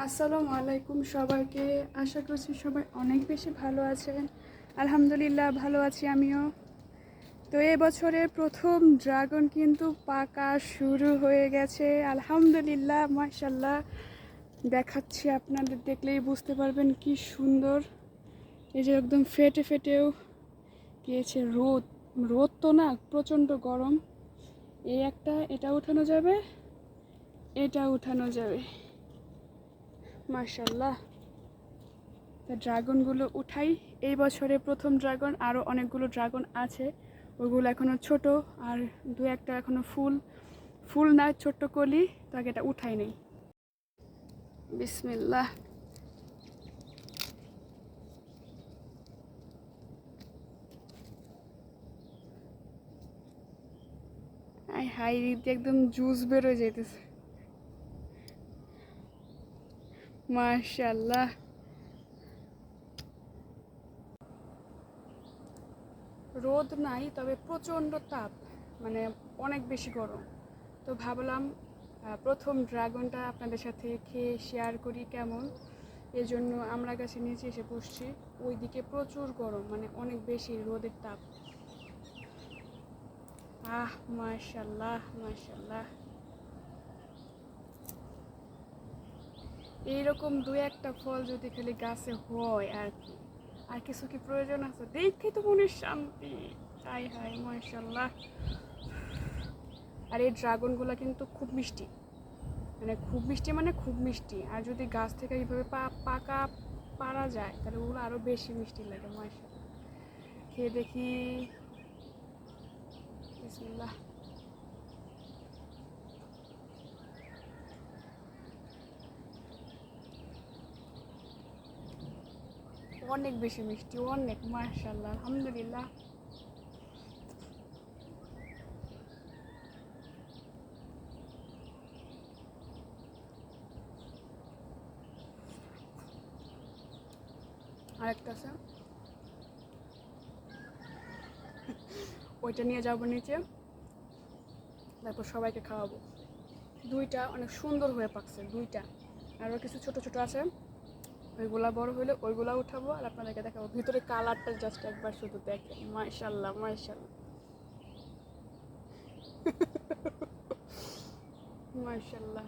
আসসালামু আলাইকুম সবাইকে। আশা করছি সবাই অনেক বেশি ভালো আছেন। আলহামদুলিল্লাহ ভালো আছি আমিও। তো এবছরের প্রথম ড্রাগন কিন্তু পাকা শুরু হয়ে গেছে, আলহামদুলিল্লাহ মাশাআল্লাহ। দেখাচ্ছি, আপনাদের দেখলেই বুঝতে পারবেন কি সুন্দর। এই যে একদম ফেটে ফেটেও গিয়েছে। রোদ রোদ তো না, প্রচণ্ড গরম। এটা উঠানো যাবে, এটা উঠানো যাবে মাশাআল্লাহ। তা ড্রাগনগুলো উঠাই। এই বছরে প্রথম ড্রাগন, আরও অনেকগুলো ড্রাগন আছে, ওগুলো এখনও ছোট, আর দু একটা এখনও ফুল না, ছোট্ট কলি। তো আগে এটা উঠাই নেই। বিসমিল্লাহ। হাই রীতি একদম জুস বেরোয় যেতেছে মাশাআল্লাহ। রোদ নাই, তবে প্রচণ্ড তাপ, মানে অনেক বেশি গরম। তো ভাবলাম প্রথম ড্রাগনটা আপনাদের সাথে খেয়ে শেয়ার করি কেমন। এজন্য আমরা গাছের নিচে এসে বসছি। ওইদিকে প্রচুর গরম, মানে অনেক বেশি রোদের তাপ। মাশাআল্লাহ মাশাআল্লাহ। এইরকম দু একটা ফল যদি খালি গাছে হয় আর কি, আর কিছু কি প্রয়োজন আছে? দেখে তো মনের শান্তি। হাই হাই মাশাআল্লাহ। আর এই ড্রাগনগুলো কিন্তু খুব মিষ্টি, মানে খুব মিষ্টি। আর যদি গাছ থেকে এইভাবে পাকা পারা যায়, তাহলে ওগুলো আরও বেশি মিষ্টি লাগে মাশাআল্লাহ। খেয়ে দেখি। বিসমিল্লাহ। অনেক বেশি মিষ্টি, অনেক মাশাআল্লাহ আলহামদুলিল্লাহ। আরেকটা আছে, ওইটা নিয়ে যাবো নিচে, তারপর সবাইকে খাওয়াবো। দুইটা অনেক সুন্দর হয়ে পাকছে, দুইটা। আরও কিছু ছোট ছোট আছে, ওইগুলা বড় হলে ওইগুলা উঠাবো আর আপনাদেরকে দেখাবো। ভিতরে কালারটা জাস্ট একবার শুধু দেখেন, মাশাআল্লাহ মাশাআল্লাহ মাশাআল্লাহ।